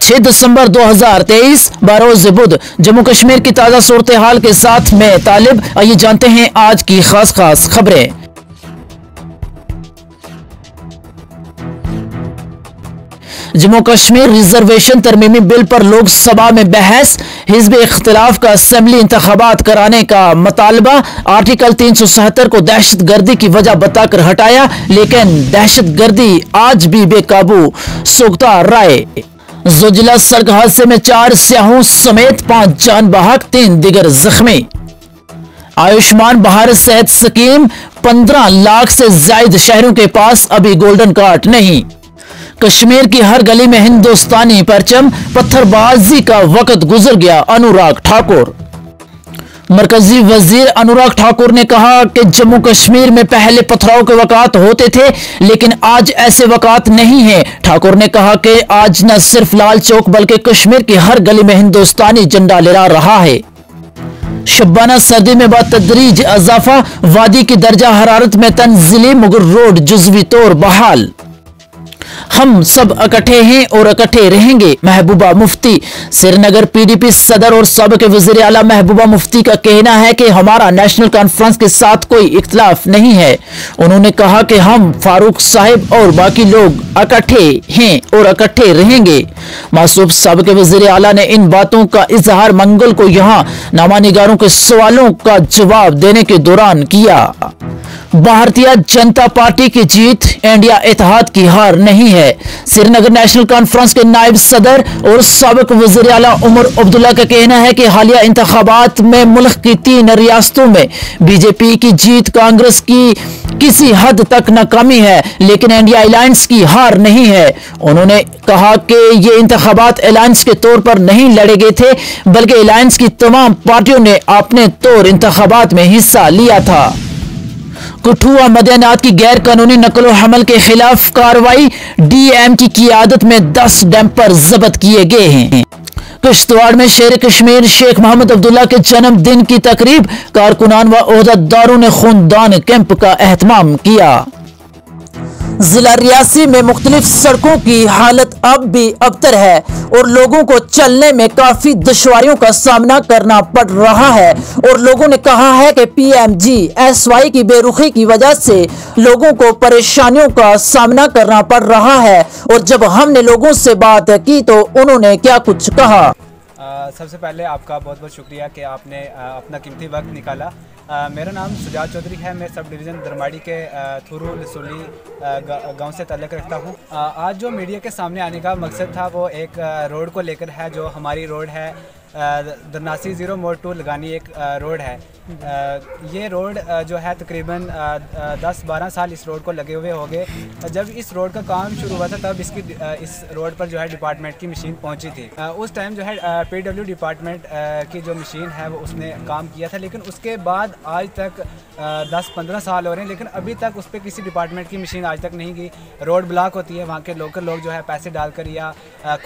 6 दिसंबर 2023 बरोज़ बुध जम्मू कश्मीर की ताज़ा सूरत हाल के साथ मैं तालिब। आइए जानते हैं आज की खास खबरें। जम्मू कश्मीर रिजर्वेशन तरमीमी बिल पर लोकसभा में बहस। हिज़्ब इख्तिलाफ का असेंबली इंतखाबात कराने का मुतालबा। आर्टिकल 377 को दहशतगर्दी की वजह बताकर हटाया, लेकिन दहशतगर्दी आज भी बेकाबू। सोगता राय। जोजिला सड़क हादसे में 4 स्याहों समेत 5 जान बहक, 3 दिगर जख्मी। आयुष्मान भारत सेहत स्कीम 15 लाख से ज्यादा शहरों के पास अभी गोल्डन कार्ड नहीं। कश्मीर की हर गली में हिंदुस्तानी परचम, पत्थरबाजी का वक्त गुजर गया। अनुराग ठाकुर। मरकजी वजीर अनुराग ठाकुर ने कहा कि जम्मू कश्मीर में पहले पथराव के वक़ात होते थे, लेकिन आज ऐसे वक़ात नहीं है। ठाकुर ने कहा कि आज न सिर्फ लाल चौक बल्कि कश्मीर की हर गली में हिंदुस्तानी झंडा लहरा रहा है। शब्बाना सर्दी में बतदरीज इजाफा, वादी की दर्जा हरारत में तंज़िली, मुगर रोड जुज़वी तौर बहाल। हम सब इकट्ठे हैं और इकट्ठे रहेंगे, महबूबा मुफ्ती। श्रीनगर पीडीपी सदर और साबिक़ वज़ीर आला महबूबा मुफ्ती का कहना है कि हमारा नेशनल कॉन्फ्रेंस के साथ कोई इख्तिलाफ नहीं है। उन्होंने कहा कि हम फारूक साहिब और बाकी लोग इकट्ठे हैं और इकट्ठे रहेंगे। मासूब साबिक़ वज़ीर आला ने इन बातों का इजहार मंगल को यहाँ नामानिगारों के सवालों का जवाब देने के दौरान किया। भारतीय जनता पार्टी की जीत, इंडिया इत्तेहाद की हार नहीं है। श्रीनगर नेशनल कॉन्फ्रेंस के नायब सदर और साबिक़ वज़ीर आला उमर अब्दुल्ला का कहना है कि हालिया इंतखाबात में मुल्क की 3 रियासतों में बीजेपी की जीत कांग्रेस की किसी हद तक नाकामी है, लेकिन इंडिया अलायंस की हार नहीं है। उन्होंने कहा कि ये इंतखाबात अलायंस के तौर पर नहीं लड़े गए थे, बल्कि अलायंस की तमाम पार्टियों ने अपने तौर इंतखाबात में हिस्सा लिया था। कठुआ मदनियात की गैर कानूनी नकल हमल के खिलाफ कार्रवाई। डीएम की क़ियादत में 10 डंपर जब्त किए गए हैं। किश्तवाड़ में शेर कश्मीर शेख मोहम्मद अब्दुल्ला के जन्मदिन की तकरीब, कारकुनान व ओहदेदारों ने खूनदान कैंप का एहतमाम किया। जिला रियासी में मुख्तलिफ सड़कों की हालत अब भी अबतर है और लोगों को चलने में काफी दुश्वारियों का सामना करना पड़ रहा है। और लोगों ने कहा है कि PMGSY की बेरुखी की वजह से लोगों को परेशानियों का सामना करना पड़ रहा है। और जब हमने लोगों से बात की तो उन्होंने क्या कुछ कहा। सबसे पहले आपका बहुत बहुत शुक्रिया कि आपने अपना कीमती वक्त निकाला। मेरा नाम सुजात चौधरी है। मैं सब डिवीज़न दरमाड़ी के थुरू लसूली गांव से ताल्लुक़ रखता हूं। आज जो मीडिया के सामने आने का मकसद था वो एक रोड को लेकर है, जो हमारी रोड है दरनासी 0 मोड़ 2 लगानी एक रोड है। ये रोड जो है तकरीबन 10-12 साल इस रोड को लगे हुए हो गए। जब इस रोड का काम शुरू हुआ था तब इस रोड पर जो है डिपार्टमेंट की मशीन पहुंची थी। उस टाइम जो है PW डिपार्टमेंट की जो मशीन है वो उसने काम किया था, लेकिन उसके बाद आज तक 10-15 साल हो रहे हैं, लेकिन अभी तक उस पर किसी डिपार्टमेंट की मशीन आज तक नहीं गई। रोड ब्लॉक होती है, वहाँ के लोकल लोग जो है पैसे डालकर या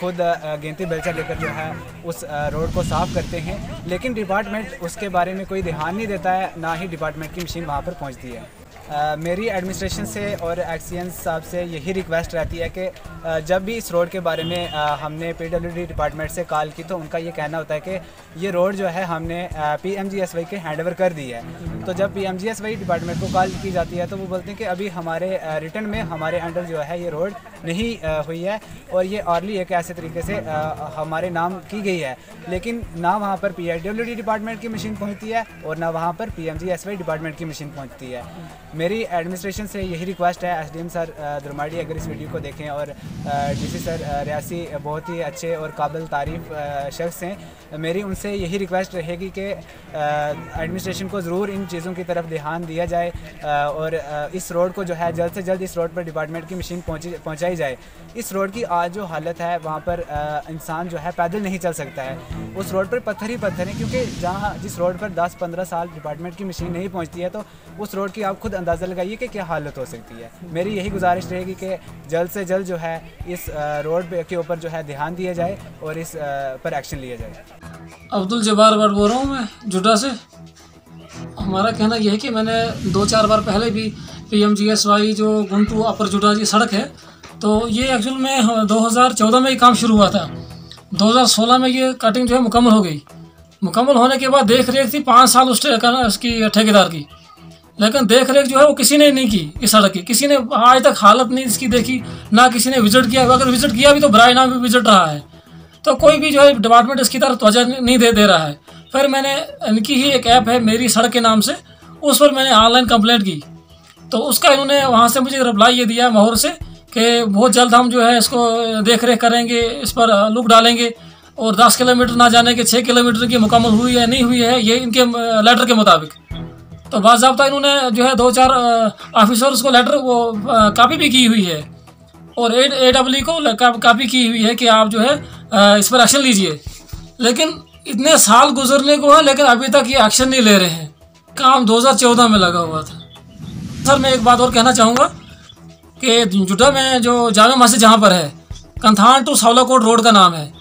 खुद गेंती बेलचा लेकर जो है उस रोड को साफ़ करते हैं, लेकिन डिपार्टमेंट उसके बारे में कोई ध्यान नहीं देता है, ना ही डिपार्टमेंट की मशीन वहाँ पर पहुँचती है। मेरी एडमिनिस्ट्रेशन से और एक्सीएन साहब से यही रिक्वेस्ट रहती है कि जब भी इस रोड के बारे में हमने PWD डिपार्टमेंट से कॉल की तो उनका ये कहना होता है कि ये रोड जो है हमने PMGSY के हैंडओवर कर दी है। तो जब PMGSY डिपार्टमेंट को कॉल की जाती है तो वो बोलते हैं कि अभी हमारे रिटर्न में हमारे अंडर जो है ये रोड नहीं हुई है और ये अर्ली एक ऐसे तरीके से हमारे नाम की गई है, लेकिन ना वहाँ पर PWD डिपार्टमेंट की मशीन पहुँचती है और ना वहाँ पर PMGSY डिपार्टमेंट की मशीन पहुँचती है। मेरी एडमिनिस्ट्रेशन से यही रिक्वेस्ट है, SDM सर दरमाड़ी अगर इस वीडियो को देखें और DC सर रियासी बहुत ही अच्छे और काबिल तारीफ़ शख्स हैं, मेरी उनसे यही रिक्वेस्ट रहेगी कि एडमिनिस्ट्रेशन को ज़रूर इन चीज़ों की तरफ ध्यान दिया जाए और इस रोड को जो है जल्द से जल्द इस रोड पर डिपार्टमेंट की मशीन पहुँचाई जाए। इस रोड की आज जो हालत है वहाँ पर इंसान जो है पैदल नहीं चल सकता है, उस रोड पर पत्थर ही पत्थर हैं, क्योंकि जिस रोड पर 10-15 साल डिपार्टमेंट की मशीन नहीं पहुँचती है तो उस रोड की आप खुद अंदाज़ा लगाइए कि क्या हालत हो सकती है। मेरी यही गुजारिश रहेगी कि जल्द से जल्द जो है इस रोड के ऊपर जो है ध्यान दिया जाए और इस पर एक्शन लिया जाए। अब्दुल जब्बार भट्ट बोल रहा हूँ मैं जुड्डा से। हमारा कहना यह है कि मैंने 2-4 बार पहले भी PMGSY जो गुंटू अपर जुड्डा जी सड़क है, तो ये एक्चुअल में 2014 में ही काम शुरू हुआ था 2016 में ये कटिंग जो है मुकम्मल हो गई। मुकम्मल होने के बाद देख रेख थी 5 साल उसकी ठेकेदार की, लेकिन देख रेख जो है वो किसी ने नहीं की इस सड़क की। किसी ने आज तक हालत नहीं इसकी देखी, ना किसी ने विजिट किया। अगर विजिट किया भी तो बराए नाम भी विजिट रहा है, तो कोई भी जो है डिपार्टमेंट इसकी तरफ तवज्जो नहीं दे रहा है। फिर मैंने इनकी ही एक ऐप है मेरी सड़क के नाम से, उस पर मैंने ऑनलाइन कंप्लेंट की, तो उसका इन्होंने वहाँ से मुझे रिप्लाई ये दिया माहौर से कि बहुत जल्द हम जो है इसको देख रेख करेंगे, इस पर लुक डालेंगे, और 10 किलोमीटर ना जाने के 6 किलोमीटर की मुकम्मल हुई है नहीं हुई है, ये इनके लेटर के मुताबिक। तो बाज़ाब्ता इन्होंने जो है 2-4 ऑफिसर्स को लेटर वो कापी भी की हुई है, और AEE को कापी की हुई है कि आप जो है इस पर एक्शन लीजिए। लेकिन इतने साल गुजरने को है, लेकिन अभी तक ये एक्शन नहीं ले रहे हैं। काम 2014 में लगा हुआ था। सर मैं एक बात और कहना चाहूँगा कि जुटा में जो जामा मस्जिद जहाँ पर है, कंथान टू सावलाकोट रोड का नाम है,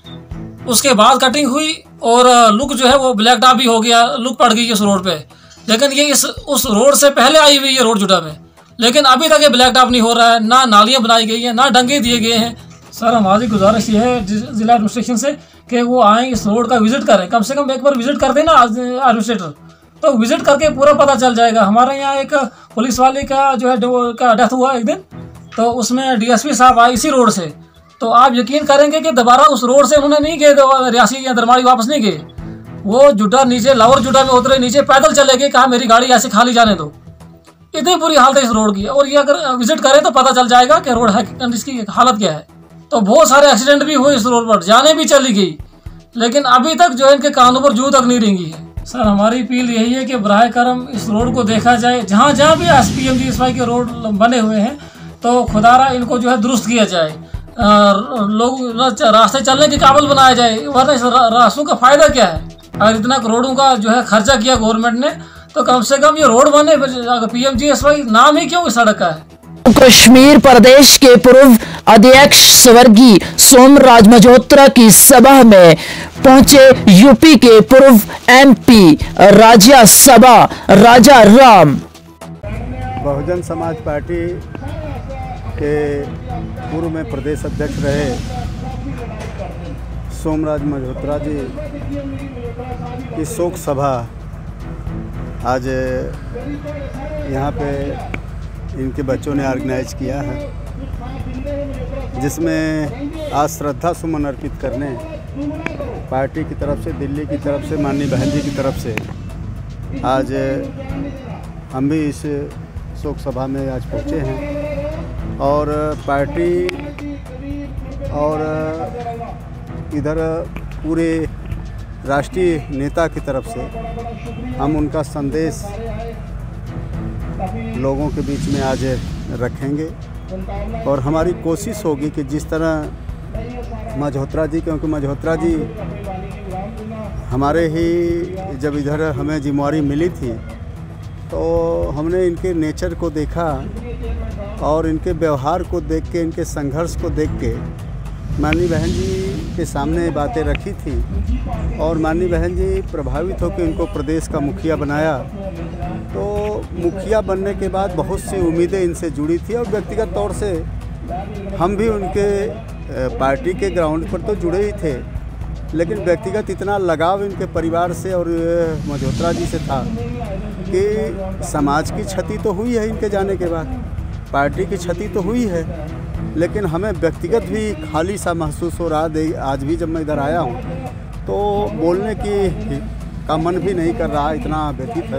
उसके बाद कटिंग हुई और लुक जो है वो ब्लैक टॉप भी हो गया, लुक पड़ गई उस रोड पे। लेकिन ये उस रोड से पहले आई हुई है रोड जुटा में, लेकिन अभी तक ये ब्लैक टॉप नहीं हो रहा है, ना नालियाँ बनाई गई हैं, ना डंगे दिए गए हैं। सर हमारी गुजारिश ये है जिला एडमिनिस्ट्रेशन से कि वो आएँ, इस रोड का विजिट करें, कम से कम एक बार विजिट कर दें ना एडमिनिस्ट्रेटर, तो विजिट करके पूरा पता चल जाएगा। हमारे यहाँ एक पुलिस वाले का जो है का डेथ हुआ एक दिन, तो उसमें DSP साहब आए इसी रोड से, तो आप यकीन करेंगे कि दोबारा उस रोड से उन्होंने नहीं गए, रियासी या दरमाड़ी वापस नहीं गए। वो जुटा नीचे लाहौर जुटा में उतरे, नीचे पैदल चले गए, कहा मेरी गाड़ी ऐसे खाली जाने दो। इतनी बुरी हालत है इस रोड की, और ये अगर विजिट करें तो पता चल जाएगा कि रोड है इसकी हालत क्या है। तो बहुत सारे एक्सीडेंट भी हुए इस रोड पर, जाने भी चली गई, लेकिन अभी तक जो है इनके कानों पर जूं तक नहीं रेंगी है। सर हमारी अपील यही है कि बराए करम इस रोड को देखा जाए, जहाँ जहाँ भी SPMGSY के रोड बने हुए हैं तो खुदारा इनको जो है दुरुस्त किया जाए, लोग रास्ते चलने के काबिल बनाया जाए, वरना इस रास्तों का फ़ायदा क्या है। अगर इतना करोड़ों का जो है खर्चा किया गवर्नमेंट ने, तो कम से कम ये रोड बने। PMGSY नाम ही क्यों इस सड़क का है। कश्मीर प्रदेश के पूर्व अध्यक्ष स्वर्गीय सोमराज मल्होत्रा की सभा में पहुंचे यूपी के पूर्व MP राज्यसभा राजा राम। बहुजन समाज पार्टी के पूर्व में प्रदेश अध्यक्ष रहे सोमराज मल्होत्रा जी की शोक सभा आज यहाँ पे इनके बच्चों ने ऑर्गेनाइज किया है, जिसमें आज श्रद्धा सुमन अर्पित करने पार्टी की तरफ से, दिल्ली की तरफ से, माननीय बहन जी की तरफ से आज हम भी इस शोक सभा में आज पहुँचे हैं। और पार्टी और इधर पूरे राष्ट्रीय नेता की तरफ से हम उनका संदेश लोगों के बीच में आज रखेंगे, और हमारी कोशिश होगी कि जिस तरह मल्होत्रा जी, क्योंकि मल्होत्रा जी हमारे ही जब इधर हमें जिम्मेवारी मिली थी तो हमने इनके नेचर को देखा और इनके व्यवहार को देख के, इनके संघर्ष को देख के माननीय बहन जी के सामने बातें रखी थी, और माननीय बहन जी प्रभावित होकर इनको प्रदेश का मुखिया बनाया। तो मुखिया बनने के बाद बहुत सी उम्मीदें इनसे जुड़ी थी, और व्यक्तिगत तौर से हम भी उनके पार्टी के ग्राउंड पर तो जुड़े ही थे, लेकिन व्यक्तिगत इतना लगाव इनके परिवार से और मल्होत्रा जी से था कि समाज की क्षति तो हुई है इनके जाने के बाद, पार्टी की क्षति तो हुई है, लेकिन हमें व्यक्तिगत भी खाली सा महसूस हो रहा है। आज भी जब मैं इधर आया हूँ तो बोलने का मन भी नहीं कर रहा, इतना व्यतीत है।